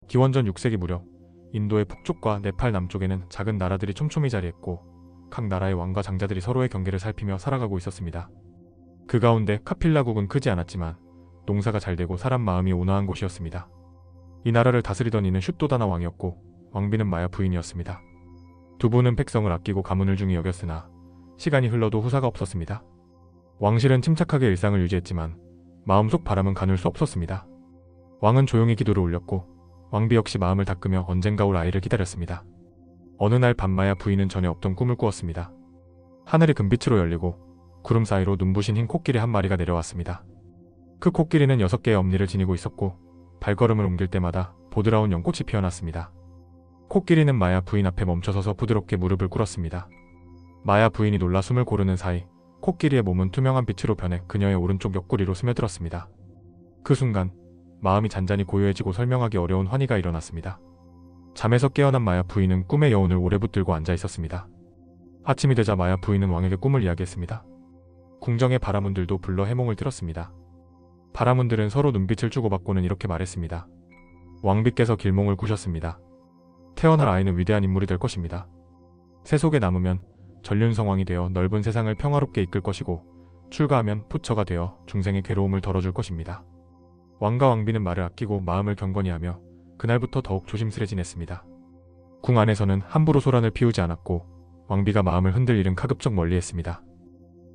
기원전 6세기 무렵 인도의 북쪽과 네팔 남쪽에는 작은 나라들이 촘촘히 자리했고 각 나라의 왕과 장자들이 서로의 경계를 살피며 살아가고 있었습니다. 그 가운데 카필라국은 크지 않았지만 농사가 잘 되고 사람 마음이 온화한 곳이었습니다. 이 나라를 다스리던 이는 슈또다나 왕이었고 왕비는 마야 부인이었습니다. 두 분은 백성을 아끼고 가문을 중히 여겼으나 시간이 흘러도 후사가 없었습니다. 왕실은 침착하게 일상을 유지했지만 마음속 바람은 가눌 수 없었습니다. 왕은 조용히 기도를 올렸고 왕비 역시 마음을 닦으며 언젠가 올 아이를 기다렸습니다. 어느 날 밤 마야 부인은 전에 없던 꿈을 꾸었습니다. 하늘이 금빛으로 열리고 구름 사이로 눈부신 흰 코끼리 한 마리가 내려왔습니다. 그 코끼리는 6개의 엄니를 지니고 있었고 발걸음을 옮길 때마다 보드라운 연꽃이 피어났습니다. 코끼리는 마야 부인 앞에 멈춰서서 부드럽게 무릎을 꿇었습니다. 마야 부인이 놀라 숨을 고르는 사이 코끼리의 몸은 투명한 빛으로 변해 그녀의 오른쪽 옆구리로 스며들었습니다. 그 순간 마음이 잔잔히 고요해지고 설명하기 어려운 환희가 일어났습니다. 잠에서 깨어난 마야 부인은 꿈의 여운을 오래 붙들고 앉아 있었습니다. 아침이 되자 마야 부인은 왕에게 꿈을 이야기했습니다. 궁정의 바라문들도 불러 해몽을 들었습니다. 바라문들은 서로 눈빛을 주고받고는 이렇게 말했습니다. 왕비께서 길몽을 꾸셨습니다. 태어날 아이는 위대한 인물이 될 것입니다. 새 속에 남으면 전륜성왕이 되어 넓은 세상을 평화롭게 이끌 것이고 출가하면 부처가 되어 중생의 괴로움을 덜어줄 것입니다. 왕과 왕비는 말을 아끼고 마음을 경건히 하며 그날부터 더욱 조심스레 지냈습니다. 궁 안에서는 함부로 소란을 피우지 않았고 왕비가 마음을 흔들 일은 가급적 멀리했습니다.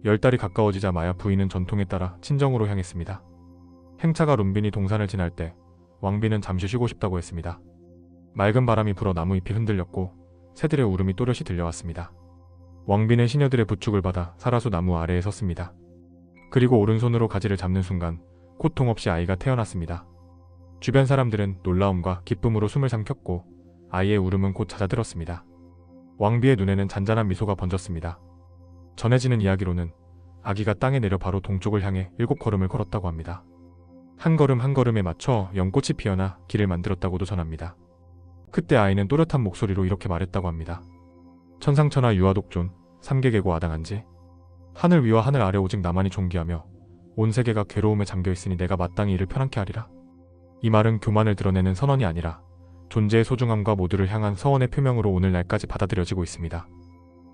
10달이 가까워지자 마야 부인은 전통에 따라 친정으로 향했습니다. 행차가 룸비니 동산을 지날 때 왕비는 잠시 쉬고 싶다고 했습니다. 맑은 바람이 불어 나무잎이 흔들렸고 새들의 울음이 또렷이 들려왔습니다. 왕비는 시녀들의 부축을 받아 사라수 나무 아래에 섰습니다. 그리고 오른손으로 가지를 잡는 순간 고통 없이 아이가 태어났습니다. 주변 사람들은 놀라움과 기쁨으로 숨을 삼켰고 아이의 울음은 곧 잦아들었습니다. 왕비의 눈에는 잔잔한 미소가 번졌습니다. 전해지는 이야기로는 아기가 땅에 내려 바로 동쪽을 향해 7걸음을 걸었다고 합니다. 한 걸음 한 걸음에 맞춰 연꽃이 피어나 길을 만들었다고도 전합니다. 그때 아이는 또렷한 목소리로 이렇게 말했다고 합니다. 천상천하 유아독존 삼계계고 아당한지 하늘 위와 하늘 아래 오직 나만이 존귀하며 온 세계가 괴로움에 잠겨있으니 내가 마땅히 이를 편안케 하리라. 이 말은 교만을 드러내는 선언이 아니라 존재의 소중함과 모두를 향한 서원의 표명으로 오늘날까지 받아들여지고 있습니다.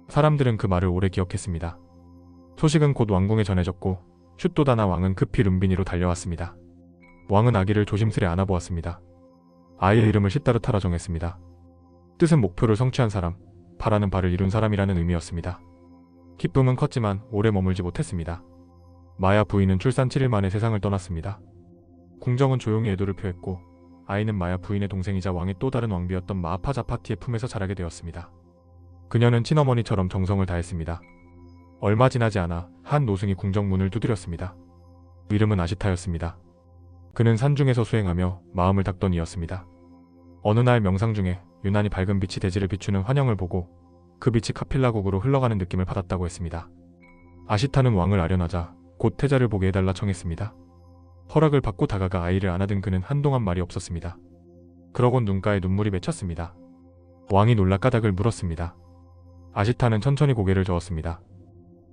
사람들은 그 말을 오래 기억했습니다. 소식은 곧 왕궁에 전해졌고 슈또다나 왕은 급히 룸비니로 달려왔습니다. 왕은 아기를 조심스레 안아보았습니다. 아이의 이름을 시다르타라 정했습니다. 뜻은 목표를 성취한 사람, 바라는 바를 이룬 사람이라는 의미였습니다. 기쁨은 컸지만 오래 머물지 못했습니다. 마야 부인은 출산 7일 만에 세상을 떠났습니다. 궁정은 조용히 애도를 표했고 아이는 마야 부인의 동생이자 왕의 또 다른 왕비였던 마하파자파티의 품에서 자라게 되었습니다. 그녀는 친어머니처럼 정성을 다했습니다. 얼마 지나지 않아 한 노승이 궁정 문을 두드렸습니다. 이름은 아시타였습니다. 그는 산중에서 수행하며 마음을 닦던 이였습니다. 어느 날 명상 중에 유난히 밝은 빛이 대지를 비추는 환영을 보고 그 빛이 카필라국으로 흘러가는 느낌을 받았다고 했습니다. 아시타는 왕을 아련하자 곧 태자를 보게 해달라 청했습니다. 허락을 받고 다가가 아이를 안아든 그는 한동안 말이 없었습니다. 그러곤 눈가에 눈물이 맺혔습니다. 왕이 놀라 까닭을 물었습니다. 아시타는 천천히 고개를 저었습니다.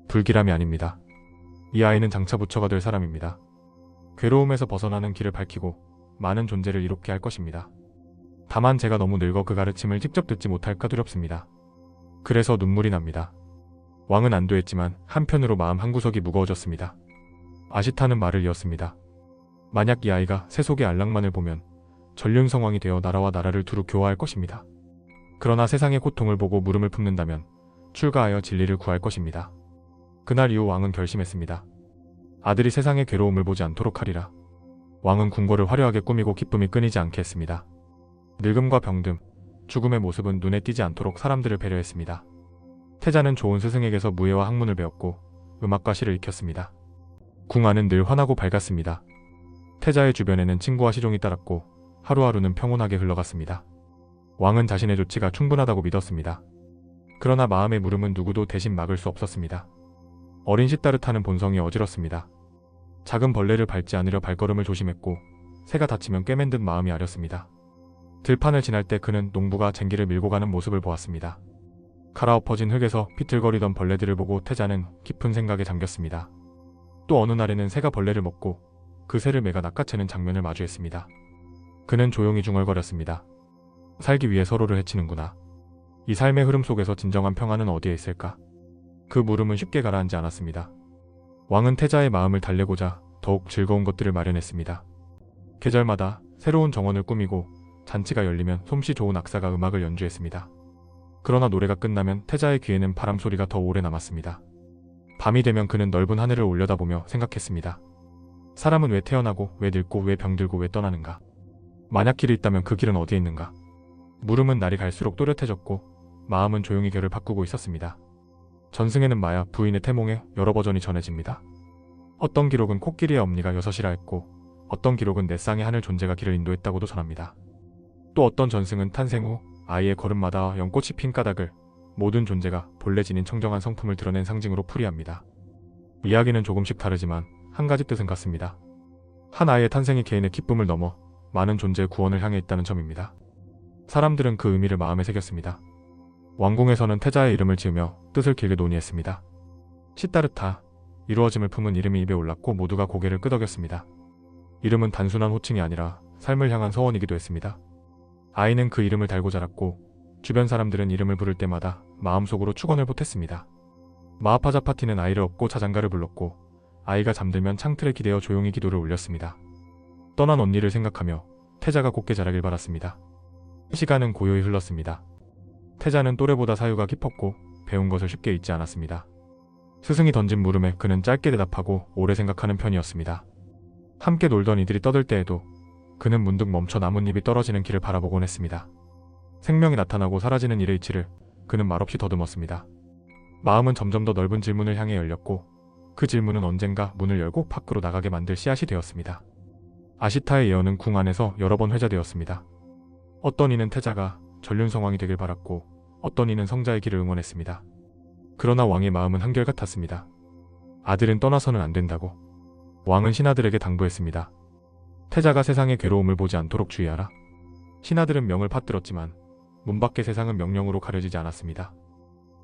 불길함이 아닙니다. 이 아이는 장차 부처가 될 사람입니다. 괴로움에서 벗어나는 길을 밝히고 많은 존재를 이롭게 할 것입니다. 다만 제가 너무 늙어 그 가르침을 직접 듣지 못할까 두렵습니다. 그래서 눈물이 납니다. 왕은 안도했지만 한편으로 마음 한구석이 무거워졌습니다. 아시타는 말을 이었습니다. 만약 이 아이가 새 속의 안락만을 보면 전륜성왕이 되어 나라와 나라를 두루 교화할 것입니다. 그러나 세상의 고통을 보고 물음을 품는다면 출가하여 진리를 구할 것입니다. 그날 이후 왕은 결심했습니다. 아들이 세상의 괴로움을 보지 않도록 하리라. 왕은 궁궐을 화려하게 꾸미고 기쁨이 끊이지 않게 했습니다. 늙음과 병듦, 죽음의 모습은 눈에 띄지 않도록 사람들을 배려했습니다. 태자는 좋은 스승에게서 무예와 학문을 배웠고 음악과 시를 익혔습니다. 궁 안은 늘 환하고 밝았습니다. 태자의 주변에는 친구와 시종이 따랐고 하루하루는 평온하게 흘러갔습니다. 왕은 자신의 조치가 충분하다고 믿었습니다. 그러나 마음의 물음은 누구도 대신 막을 수 없었습니다. 어린 시다르타는 본성이 어지럽습니다. 작은 벌레를 밟지 않으려 발걸음을 조심했고 새가 다치면 꿰맨 듯 마음이 아렸습니다. 들판을 지날 때 그는 농부가 쟁기를 밀고 가는 모습을 보았습니다. 갈아엎어진 흙에서 비틀거리던 벌레들을 보고 태자는 깊은 생각에 잠겼습니다. 또 어느 날에는 새가 벌레를 먹고 그 새를 매가 낚아채는 장면을 마주했습니다. 그는 조용히 중얼거렸습니다. 살기 위해 서로를 해치는구나. 이 삶의 흐름 속에서 진정한 평안은 어디에 있을까? 그 물음은 쉽게 가라앉지 않았습니다. 왕은 태자의 마음을 달래고자 더욱 즐거운 것들을 마련했습니다. 계절마다 새로운 정원을 꾸미고 잔치가 열리면 솜씨 좋은 악사가 음악을 연주했습니다. 그러나 노래가 끝나면 태자의 귀에는 바람 소리가 더 오래 남았습니다. 밤이 되면 그는 넓은 하늘을 올려다보며 생각했습니다. 사람은 왜 태어나고 왜 늙고 왜 병들고 왜 떠나는가? 만약 길이 있다면 그 길은 어디에 있는가? 물음은 날이 갈수록 또렷해졌고 마음은 조용히 결을 바꾸고 있었습니다. 전승에는 마야 부인의 태몽의 여러 버전이 전해집니다. 어떤 기록은 코끼리의 엄니가 6이라 했고 어떤 기록은 내 쌍의 하늘 존재가 길을 인도했다고도 전합니다. 또 어떤 전승은 탄생 후 아이의 걸음마다 연꽃이 핀 까닭을 모든 존재가 본래 지닌 청정한 성품을 드러낸 상징으로 풀이합니다. 이야기는 조금씩 다르지만 한 가지 뜻은 같습니다. 한 아이의 탄생이 개인의 기쁨을 넘어 많은 존재의 구원을 향해 있다는 점입니다. 사람들은 그 의미를 마음에 새겼습니다. 왕궁에서는 태자의 이름을 지으며 뜻을 길게 논의했습니다. 시타르타, 이루어짐을 품은 이름이 입에 올랐고 모두가 고개를 끄덕였습니다. 이름은 단순한 호칭이 아니라 삶을 향한 서원이기도 했습니다. 아이는 그 이름을 달고 자랐고 주변 사람들은 이름을 부를 때마다 마음속으로 축원을 보탰습니다. 마하파자파티는 아이를 업고 자장가를 불렀고 아이가 잠들면 창틀에 기대어 조용히 기도를 올렸습니다. 떠난 언니를 생각하며 태자가 곱게 자라길 바랐습니다. 시간은 고요히 흘렀습니다. 태자는 또래보다 사유가 깊었고 배운 것을 쉽게 잊지 않았습니다. 스승이 던진 물음에 그는 짧게 대답하고 오래 생각하는 편이었습니다. 함께 놀던 이들이 떠들 때에도 그는 문득 멈춰 나뭇잎이 떨어지는 길을 바라보곤 했습니다. 생명이 나타나고 사라지는 일의 이치를 그는 말없이 더듬었습니다. 마음은 점점 더 넓은 질문을 향해 열렸고 그 질문은 언젠가 문을 열고 밖으로 나가게 만들 씨앗이 되었습니다. 아시타의 예언은 궁 안에서 여러 번 회자되었습니다. 어떤 이는 태자가 전륜성왕이 되길 바랐고 어떤 이는 성자의 길을 응원했습니다. 그러나 왕의 마음은 한결같았습니다. 아들은 떠나서는 안 된다고. 왕은 신하들에게 당부했습니다. 태자가 세상의 괴로움을 보지 않도록 주의하라. 신하들은 명을 받들었지만 문 밖의 세상은 명령으로 가려지지 않았습니다.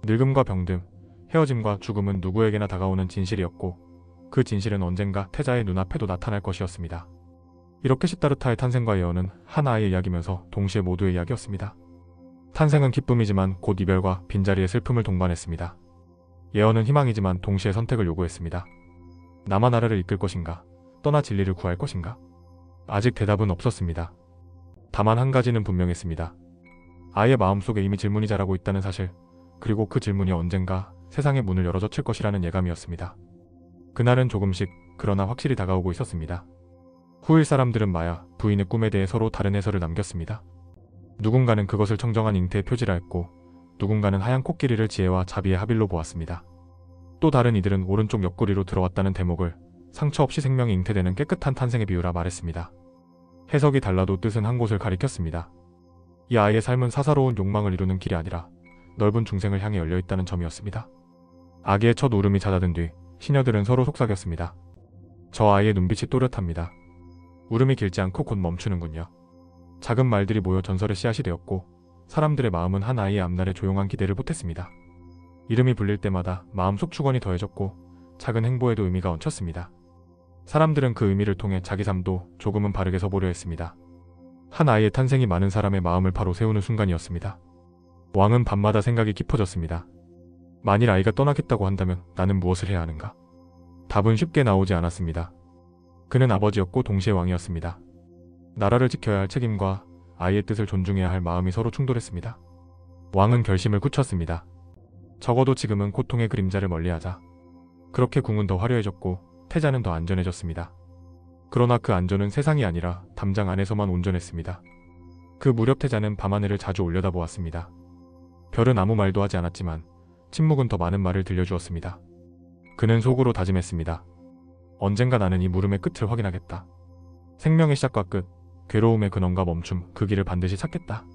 늙음과 병듦, 헤어짐과 죽음은 누구에게나 다가오는 진실이었고 그 진실은 언젠가 태자의 눈앞에도 나타날 것이었습니다. 이렇게 시타르타의 탄생과 예언은 한 아이의 이야기면서 동시에 모두의 이야기였습니다. 탄생은 기쁨이지만 곧 이별과 빈자리의 슬픔을 동반했습니다. 예언은 희망이지만 동시에 선택을 요구했습니다. 나만 나라를 이끌 것인가? 떠나 진리를 구할 것인가? 아직 대답은 없었습니다. 다만 한 가지는 분명했습니다. 아이의 마음속에 이미 질문이 자라고 있다는 사실, 그리고 그 질문이 언젠가 세상의 문을 열어젖힐 것이라는 예감이었습니다. 그날은 조금씩 그러나 확실히 다가오고 있었습니다. 후일 사람들은 마야 부인의 꿈에 대해 서로 다른 해설을 남겼습니다. 누군가는 그것을 청정한 잉태의 표지라 했고 누군가는 하얀 코끼리를 지혜와 자비의 합일로 보았습니다. 또 다른 이들은 오른쪽 옆구리로 들어왔다는 대목을 상처 없이 생명이 잉태되는 깨끗한 탄생의 비유라 말했습니다. 해석이 달라도 뜻은 한 곳을 가리켰습니다. 이 아이의 삶은 사사로운 욕망을 이루는 길이 아니라 넓은 중생을 향해 열려있다는 점이었습니다. 아기의 첫 울음이 잦아든 뒤 시녀들은 서로 속삭였습니다. 저 아이의 눈빛이 또렷합니다. 울음이 길지 않고 곧 멈추는군요. 작은 말들이 모여 전설의 씨앗이 되었고 사람들의 마음은 한 아이의 앞날에 조용한 기대를 보탰습니다. 이름이 불릴 때마다 마음속 축원이 더해졌고 작은 행보에도 의미가 얹혔습니다. 사람들은 그 의미를 통해 자기 삶도 조금은 바르게 서보려 했습니다. 한 아이의 탄생이 많은 사람의 마음을 바로 세우는 순간이었습니다. 왕은 밤마다 생각이 깊어졌습니다. 만일 아이가 떠나겠다고 한다면 나는 무엇을 해야 하는가? 답은 쉽게 나오지 않았습니다. 그는 아버지였고 동시에 왕이었습니다. 나라를 지켜야 할 책임과 아이의 뜻을 존중해야 할 마음이 서로 충돌했습니다. 왕은 결심을 굳혔습니다. 적어도 지금은 고통의 그림자를 멀리하자. 그렇게 궁은 더 화려해졌고 태자는 더 안전해졌습니다. 그러나 그 안전은 세상이 아니라 담장 안에서만 온전했습니다. 그 무렵 태자는 밤하늘을 자주 올려다보았습니다. 별은 아무 말도 하지 않았지만 침묵은 더 많은 말을 들려주었습니다. 그는 속으로 다짐했습니다. 언젠가 나는 이 물음의 끝을 확인하겠다. 생명의 시작과 끝, 괴로움의 근원과 멈춤, 그 길을 반드시 찾겠다.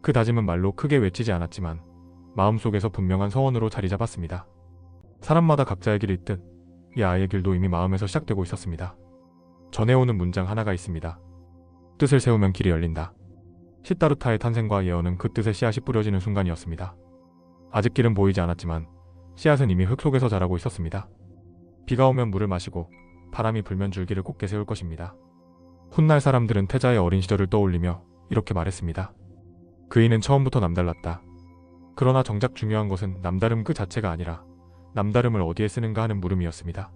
그 다짐은 말로 크게 외치지 않았지만 마음속에서 분명한 서원으로 자리 잡았습니다. 사람마다 각자의 길이 있듯 이 아이의 길도 이미 마음에서 시작되고 있었습니다. 전해오는 문장 하나가 있습니다. 뜻을 세우면 길이 열린다. 시타르타의 탄생과 예언은 그 뜻의 씨앗이 뿌려지는 순간이었습니다. 아직 길은 보이지 않았지만 씨앗은 이미 흙 속에서 자라고 있었습니다. 비가 오면 물을 마시고 바람이 불면 줄기를 곧게 세울 것입니다. 훗날 사람들은 태자의 어린 시절을 떠올리며 이렇게 말했습니다. 그이는 처음부터 남달랐다. 그러나 정작 중요한 것은 남다름 그 자체가 아니라 남다름을 어디에 쓰는가 하는 물음이었습니다.